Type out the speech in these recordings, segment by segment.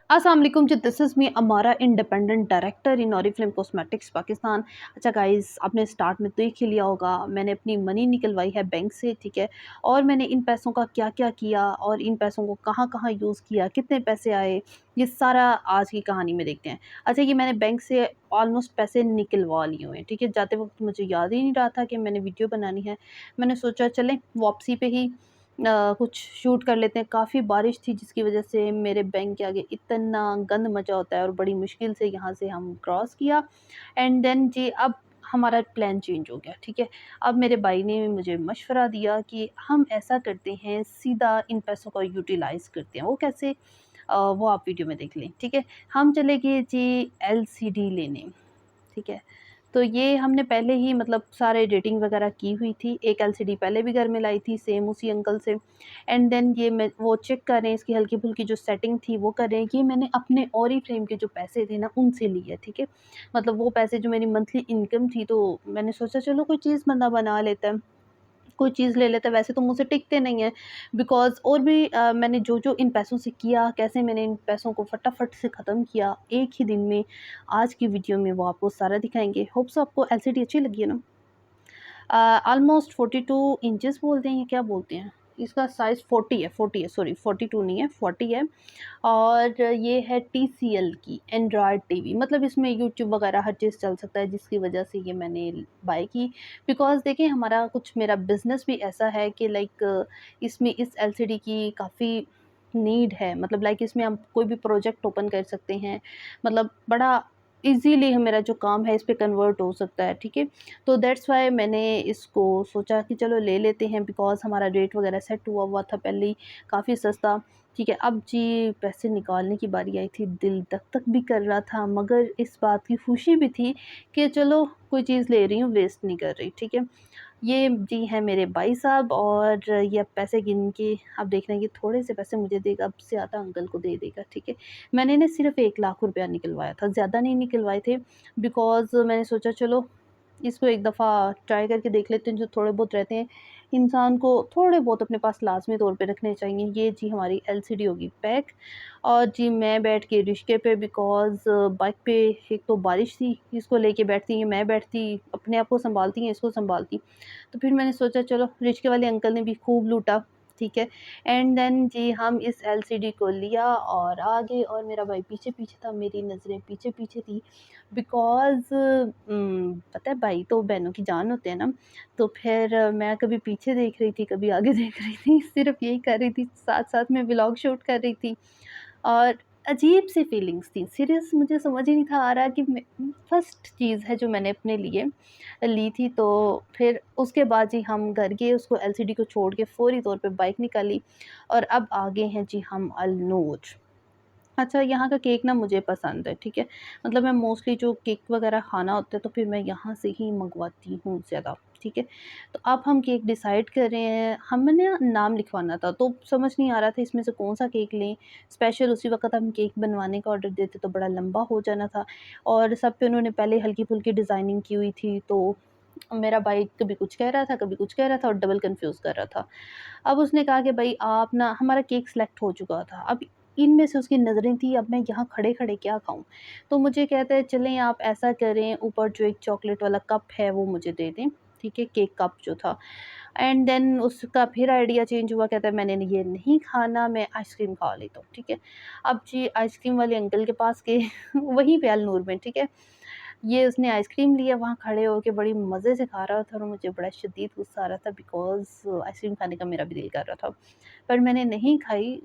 अस्सलाम वालेकुम जी, this is me अमारा, independent director in Oriflame cosmetics Pakistan. अच्छा गाइस, आपने स्टार्ट में देख ही लिया होगा, मैंने अपनी मनी निकलवाई है बैंक से, ठीक है। और मैंने इन पैसों का क्या-क्या किया और इन पैसों को कहाँ-कहाँ यूज़ किया, कितने पैसे आए, ये सारा आज की कहानी में देखते हैं। अच्छा, ये मैंने बैंक से ऑलमोस्ट पैसे निकलवा लिए हुए हैं, ठीक है। जाते वक़्त मुझे याद ही नहीं रहा था कि मैंने वीडियो बनानी है। मैंने सोचा चलें वापसी पे ही कुछ शूट कर लेते हैं। काफ़ी बारिश थी जिसकी वज़ह से मेरे बैंक के आगे इतना गंद मचा होता है और बड़ी मुश्किल से यहाँ से हम क्रॉस किया। एंड देन जी अब हमारा प्लान चेंज हो गया, ठीक है। अब मेरे भाई ने मुझे मशवरा दिया कि हम ऐसा करते हैं, सीधा इन पैसों का यूटिलाइज़ करते हैं। वो कैसे? वो आप वीडियो में देख लें, ठीक है। हम चले गए जी एलसीडी लेने, ठीक है। तो ये हमने पहले ही मतलब सारे रेटिंग वगैरह की हुई थी। एक एलसीडी पहले भी घर में लाई थी सेम उसी अंकल से। एंड देन ये मैं वो चेक कर रहे हैं, इसकी हल्की-फुल्की जो सेटिंग थी वो कर रहे हैं। ये मैंने अपने ओरीफ्लेम के जो पैसे थे ना उनसे लिए, ठीक है। मतलब वो पैसे जो मेरी मंथली इनकम थी, तो मैंने सोचा चलो कोई चीज़ बंदा बना लेता है। कोई चीज़ ले लेते हैं, वैसे तो मुझसे टिकते नहीं हैं। बिकॉज़ और भी मैंने जो-जो इन पैसों से किया, कैसे मैंने इन पैसों को फटाफट से ख़त्म किया एक ही दिन में, आज की वीडियो में वो आपको सारा दिखाएँगे। होप सो आपको एलसीडी अच्छी लगी है ना? ऑलमोस्ट 42 इंचेस बोलते हैं या क्या बोलते हैं? इसका साइज़ 40 है, सॉरी 42 नहीं है, 40 है। और ये है टीसीएल की एंड्रॉयड टीवी, मतलब इसमें यूट्यूब वगैरह हर चीज़ चल सकता है, जिसकी वजह से ये मैंने बाय की। बिकॉज़ देखिए, हमारा कुछ मेरा बिज़नेस भी ऐसा है कि लाइक इसमें इस एलसीडी की काफ़ी नीड है। मतलब लाइक इसमें हम कोई भी प्रोजेक्ट ओपन कर सकते हैं, मतलब बड़ा ईज़िली मेरा जो काम है इस पे कन्वर्ट हो सकता है, ठीक है। तो दैट्स व्हाई मैंने इसको सोचा कि चलो ले लेते हैं, बिकॉज़ हमारा रेट वगैरह सेट हुआ हुआ था पहले ही, काफ़ी सस्ता। ठीक है, अब जी पैसे निकालने की बारी आई थी, दिल धक-धक भी कर रहा था, मगर इस बात की खुशी भी थी कि चलो कोई चीज़ ले रही हूँ, वेस्ट नहीं कर रही, ठीक है। ये जी हैं मेरे भाई साहब, और ये अब पैसे गिन के अब देख रहे हैं कि थोड़े से पैसे मुझे देगा, अब से ज़्यादा अंकल को दे देगा, ठीक है। मैंने ना सिर्फ़ 1 लाख रुपया निकलवाया था, ज़्यादा नहीं निकलवाए थे, बिकॉज़ मैंने सोचा चलो इसको एक दफ़ा ट्राई करके देख लेते हैं। जो थोड़े बहुत रहते हैं, इंसान को थोड़े बहुत अपने पास लाज़मी तौर पे रखने चाहिए। ये जी हमारी एलसीडी होगी पैक, और जी मैं बैठ के रिश्के पे, बिकॉज़ बाइक पे एक तो बारिश थी, इसको लेके बैठती हैं, मैं बैठती, अपने आप को सँभालती हैं, इसको सँभालती। तो फिर मैंने सोचा चलो रिश्के वाले अंकल ने भी खूब लूटा, ठीक है। एंड देन जी हम इस एलसीडी को लिया और आ गए, और मेरा भाई पीछे-पीछे था, मेरी नज़रें पीछे-पीछे थी। बिकॉज़ पता है भाई तो बहनों की जान होते हैं ना, तो फिर मैं कभी पीछे देख रही थी, कभी आगे देख रही थी, सिर्फ़ यही कर रही थी, साथ-साथ में व्लॉग शूट कर रही थी। और अजीब-सी फीलिंग्स थी, सीरियस मुझे समझ ही नहीं था आ रहा कि मैं फर्स्ट चीज़ है जो मैंने अपने लिए ली थी। तो फिर उसके बाद जी हम घर गए, उसको एलसीडी को छोड़ के फ़ौरी तौर पे बाइक निकाली, और अब आ गए हैं जी हम अल-नूर। अच्छा, यहाँ का केक ना मुझे पसंद है, ठीक है। मतलब मैं मोस्टली जो केक वग़ैरह खाना होता है तो फिर मैं यहाँ से ही मँगवाती हूँ ज़्यादा, ठीक है। तो अब हम केक डिसाइड कर रहे हैं, हमें ना नाम लिखवाना था, तो समझ नहीं आ रहा था इसमें से कौन-सा केक लें। स्पेशल उसी वक़्त हम केक बनवाने का ऑर्डर देते तो बड़ा लंबा हो जाना था, और सब पे उन्होंने पहले हल्की-फुल्की डिज़ाइनिंग की हुई थी, तो मेरा भाई कभी कुछ कह रहा था, कभी कुछ कह रहा था, और डबल कन्फ्यूज़ कर रहा था। अब उसने कहा कि भई आप ना, हमारा केक सिलेक्ट हो चुका था। अब इनमें से उसकी नज़रें थी, अब मैं यहाँ खड़े-खड़े क्या खाऊँ? तो मुझे कहता है चलें आप ऐसा करें, ऊपर जो एक चॉकलेट वाला कप है वो मुझे दे दें, ठीक है? केक कप जो था। एंड देन उसका फिर आइडिया चेंज हुआ, कहता है मैंने ये नहीं खाना, मैं आइसक्रीम खा लेता हूँ, ठीक है? अब जी आइसक्रीम वाले अंकल के पास गए वहीं पे अल-नूर में, ठीक है? ये उसने आइसक्रीम लिया, वहाँ खड़े होके बड़ी मज़े से खा रहा था, और मुझे बड़ा शदीद गुस्सा आ रहा था, बिकॉज़ आइसक्रीम खाने का मेरा भी दिल कर रहा था। पर मैंने नहीं खाई,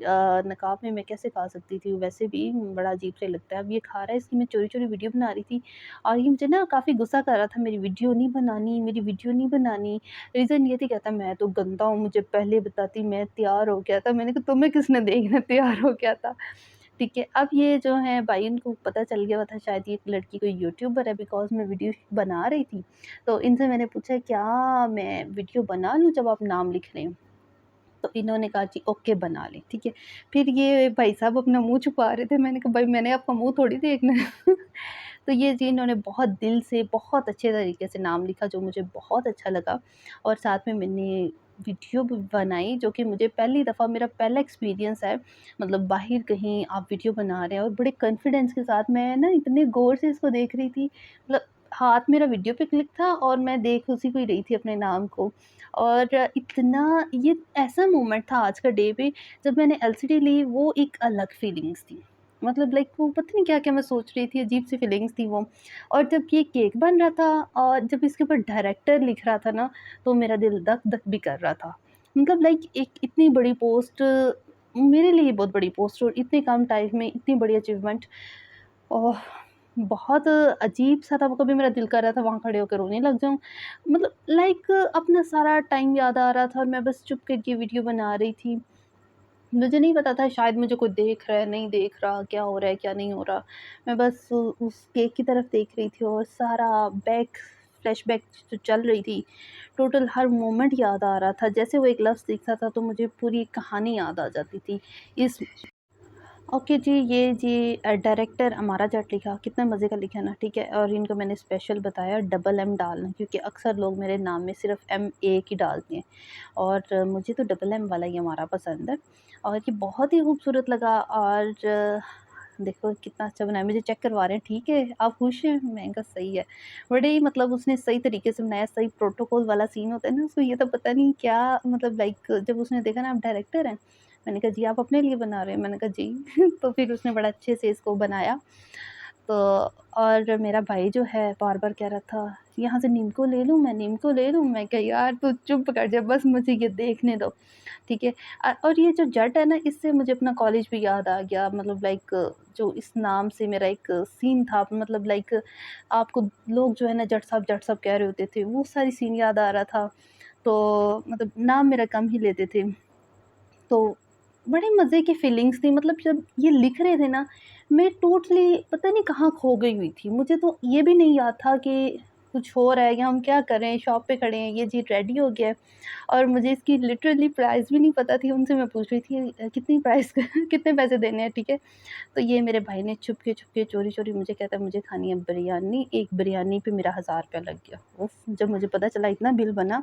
नकाब में मैं कैसे खा सकती थी, वैसे भी बड़ा अजीब-सा लगता है। अब ये खा रहा है, इसकी मैं चोरी-चोरी वीडियो बना रही थी, और ये मुझे ना काफ़ी गुस्सा कर रहा था, मेरी वीडियो नहीं बनानी, मेरी वीडियो नहीं बनानी। रीज़न ये थी, कहता मैं तो गंदा हूँ, मुझे पहले बताती, मैं तैयार हो गया था। मैंने कहा तुम्हें किसने देखना तैयार हो गया था? ठीक है, अब ये जो है भाई, उनको पता चल गया था शायद ये लड़की कोई यूट्यूबर है, बिकॉज़ मैं वीडियो बना रही थी। तो इनसे मैंने पूछा क्या मैं वीडियो बना लूँ जब आप नाम लिख रहे हैं? तो इन्होंने कहा जी ओके बना लें, ठीक है। फिर ये भाई साहब अपना मुँह छुपा रहे थे, मैंने कहा भाई मैंने आपका मुँह थोड़ी देखना है। तो ये जी इन्होंने बहुत दिल से, बहुत अच्छे तरीके से नाम लिखा जो मुझे बहुत अच्छा लगा। और साथ में मैंने वीडियो भी बनाई जो कि मुझे पहली दफ़ा, मेरा पहला एक्सपीरियंस है, मतलब बाहर कहीं आप वीडियो बना रहे हैं और बड़े कॉन्फिडेंस के साथ मैं ना इतने गौर से इसको देख रही थी, मतलब हाथ मेरा वीडियो पे क्लिक था और मैं देख उसी को ही रही थी अपने नाम को। और इतना ये ऐसा मोमेंट था आज का डे पे, जब मैंने एलसीडी ली वो एक अलग फीलिंग्स थी। मतलब लाइक वो पता नहीं क्या-क्या मैं सोच रही थी, अजीब-सी फीलिंग्स थी वो। और जब ये केक बन रहा था और जब इसके ऊपर डायरेक्टर लिख रहा था ना, तो मेरा दिल धक-धक भी कर रहा था। मतलब लाइक एक इतनी बड़ी पोस्ट, मेरे लिए बहुत बड़ी पोस्ट और इतने कम टाइम में इतनी बड़ी अचीवमेंट, ओह! बहुत अजीब-सा था वो, कभी मेरा दिल कर रहा था वहाँ खड़े होकर रोने लग जाऊँ। मतलब लाइक अपना सारा टाइम याद आ रहा था और मैं बस चुप करके वीडियो बना रही थी। मुझे नहीं पता था शायद मुझे कोई देख रहा है, नहीं देख रहा, क्या हो रहा है, क्या नहीं हो रहा। मैं बस उस केक की तरफ देख रही थी और सारा फ्लैशबैक जो चल रही थी, टोटल हर मोमेंट याद आ रहा था। जैसे वो एक लफ्ज़ दिखता था तो मुझे पूरी कहानी याद आ जाती थी। इस ओके जी, ये जी डायरेक्टर अमारा जट लिखा, कितना मज़े का लिखा ना, ठीक है? और इनको मैंने स्पेशल बताया डबल एम डालना, क्योंकि अक्सर लोग मेरे नाम में सिर्फ़ एम एक ही डालते हैं और मुझे तो डबल एम वाला ही अमारा पसंद है। और ये बहुत ही खूबसूरत लगा और देखो कितना अच्छा बनाया, मुझे चेक करवा रहे हैं, ठीक है, आप खुश हैं? मैंने कहा सही है। बड़े ही मतलब उसने सही तरीके से बनाया, सही प्रोटोकॉल वाला सीन होता है ना, उसको ये तो पता नहीं क्या, मतलब लाइक जब उसने देखा ना आप डायरेक्टर हैं, मैंने कहा जी आप अपने लिए बना रहे हैं? मैंने कहा जी। तो फिर उसने बड़ा अच्छे से इसको बनाया। तो और मेरा भाई जो है बार-बार कह रहा था, यहाँ से नीम को ले लूँ मैं, नीम को ले लूँ? मैं कहा यार तू चुप कर जा, बस मुझे ये देखने दो, ठीक है? और ये जो जट है ना, इससे मुझे अपना कॉलेज भी याद आ गया, मतलब लाइक जो इस नाम से मेरा एक सीन था, मतलब लाइक आपको लोग जो है ना जट साहब कह रहे होते थे, वो सारी सीन याद आ रहा था। तो मतलब नाम मेरा कम ही लेते थे। तो बड़े मज़े की फीलिंग्स थी, मतलब जब ये लिख रहे थे ना, मैं टोटली पता नहीं कहाँ खो गई हुई थी। मुझे तो ये भी नहीं याद था कि कुछ हो रहा है या हम क्या कर रहे हैं, शॉप पे खड़े हैं, ये जी रेडी हो गया है। और मुझे इसकी लिटरली प्राइस भी नहीं पता थी, उनसे मैं पूछ रही थी कितनी प्राइस कितने पैसे देने हैं, ठीक है? तो ये मेरे भाई ने चुपके-चुपके, चोरी-चोरी मुझे कहता है मुझे खानी है बिरयानी, एक बिरयानी पे मेरा ₹1000 लग गया। उफ़! जब मुझे पता चला इतना बिल बना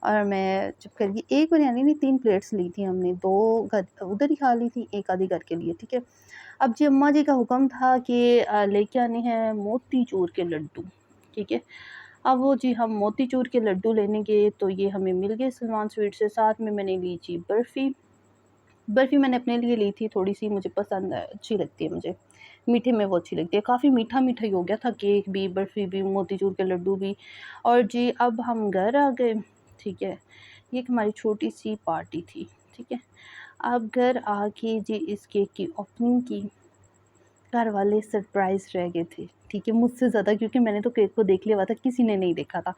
और मैं चुप कर गई। एक बिरयानी नहीं 3 प्लेट्स ली थी हमने, 2 घर उधर ही खा ली थी, 1 आधी घर के लिए, ठीक है? अब जी अम्मा जी का हुक्म था कि लेके आने हैं मोतीचूर के लड्डू, ठीक है? अब वो जी हम मोतीचूर के लड्डू लेने गए तो ये हमें मिल गए सलमान स्वीट्स से, साथ में मैंने ली जी बर्फ़ी। बर्फ़ी मैंने अपने लिए ली थी थोड़ी-सी, मुझे पसंद है, अच्छी लगती है मुझे। मीठे में वो अच्छी लगती है, काफ़ी मीठा-मीठा ही हो गया था, केक भी, बर्फ़ी भी, मोतीचूर के लड्डू भी। और जी अब हम घर आ गए, ठीक है? ये एक हमारी छोटी-सी पार्टी थी, ठीक है? अब घर आके जी इस केक की ओपनिंग की, घर वाले सरप्राइज़ रह गए थे, ठीक है? मुझसे ज़्यादा, क्योंकि मैंने तो केक को देख लिया हुआ था, किसी ने नहीं देखा था।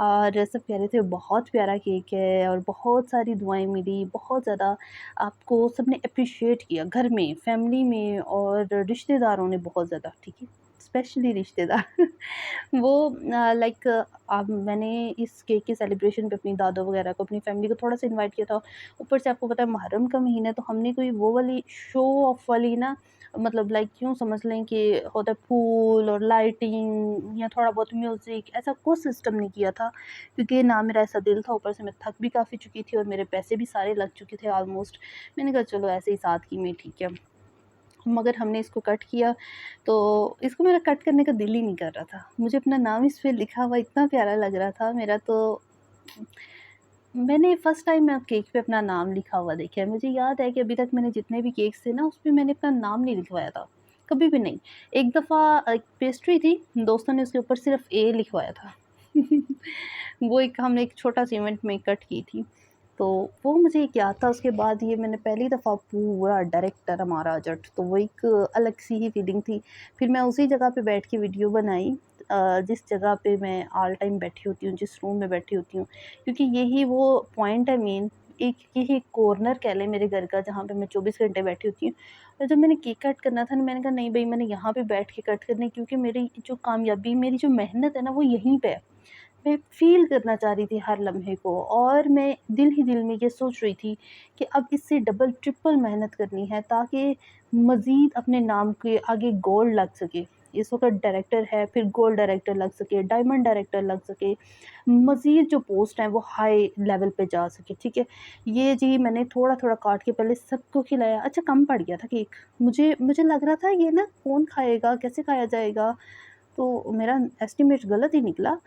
और सब कह रहे थे बहुत प्यारा केक है और बहुत सारी दुआएँ मिली, बहुत ज़्यादा आपको सबने एप्रिशिएट किया घर में, फैमिली में और रिश्तेदारों ने बहुत ज़्यादा, ठीक है? स्पेशली रिश्तेदार। वो लाइक अब मैंने इस केक के सेलिब्रेशन पे अपनी दादों वगैरह को, अपनी फैमिली को थोड़ा-सा इनवाइट किया था। ऊपर से आपको पता है मुहर्रम का महीना है, तो हमने कोई वो वाली शो ऑफ वाली ना, मतलब लाइक यूँ समझ लें कि होता है फूल और लाइटिंग या थोड़ा बहुत म्यूज़िक, ऐसा कुछ सिस्टम नहीं किया था, क्योंकि ना मेरा ऐसा दिल था, ऊपर से मैं थक भी काफ़ी चुकी थी और मेरे पैसे भी सारे लग चुके थे ऑलमोस्ट। मैंने कहा चलो ऐसे ही सादगी में ठीक है। मगर हमने इसको कट किया, तो इसको मेरा कट करने का दिल ही नहीं कर रहा था। मुझे अपना नाम इस पे लिखा हुआ इतना प्यारा लग रहा था, मेरा तो मैंने फर्स्ट टाइम मैं केक पे अपना नाम लिखा हुआ देखा है। मुझे याद है कि अभी तक मैंने जितने भी केक्स थे ना, उसपे मैंने अपना नाम नहीं लिखवाया था, कभी भी नहीं। एक दफ़ा एक पेस्ट्री थी, दोस्तों ने उसके ऊपर सिर्फ़ ए लिखवाया था। वो एक हमने एक छोटा-सा इवेंट में कट की थी, तो वो मुझे एक याद था। उसके बाद ये मैंने पहली दफ़ा पूरा डायरेक्टर हमारा जट, तो वो एक अलग-सी ही फीलिंग थी। फिर मैं उसी जगह पे बैठ के वीडियो बनाई, जिस जगह पे मैं ऑल टाइम बैठी होती हूँ, जिस रूम में बैठी होती हूँ। क्योंकि यही वो पॉइंट है मेन, एक यही कॉर्नर कह लें मेरे घर का, जहाँ पे मैं 24 घंटे बैठी होती हूँ। और जब मैंने केक कट करना था ना, मैंने कहा नहीं भई मैंने यहाँ पे बैठ के कट करना है, क्योंकि मेरी जो कामयाबी, मेरी जो मेहनत है ना, वो यहीं पे है। मैं फ़ील करना चाह रही थी हर लम्हे को, और मैं दिल ही दिल में ये सोच रही थी कि अब इससे डबल ट्रिपल मेहनत करनी है, ताकि मज़ीद अपने नाम के आगे गोल्ड लग सके। इस वक़्त डायरेक्टर है, फिर गोल्ड डायरेक्टर लग सके, डायमंड डायरेक्टर लग सके, मज़ीद जो पोस्ट हैं वो हाई लेवल पे जा सके, ठीक है। ये जी मैंने थोड़ा-थोड़ा काट के पहले सबको खिलाया, अच्छा कम पड़ गया था केक। मुझे मुझे लग रहा था ये ना कौन खाएगा, कैसे खाया जाएगा? तो मेरा एस्टिमेट गलत ही निकला।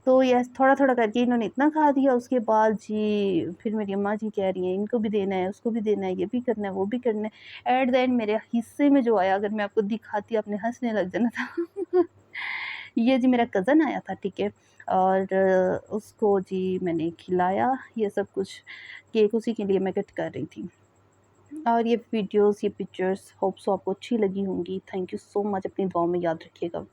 तो ये थोड़ा-थोड़ा करके इन्होंने इतना खा दिया, उसके बाद जी फिर मेरी अम्मा जी कह रही हैं इनको भी देना है, उसको भी देना है, ये भी करना है, वो भी करना है। एट द एंड मेरे हिस्से में जो आया, अगर मैं आपको दिखाती आपने हँसने लग जाना था। ये जी मेरा कज़न आया था, ठीक है? और उसको जी मैंने खिलाया ये सब कुछ, केक उसी के लिए मैं कट कर रही थी। और ये वीडियोज़, ये पिक्चर्स होप सो आपको अच्छी लगी होंगी। थैंक यू सो मच, अपनी दुआओं में याद रखिएगा।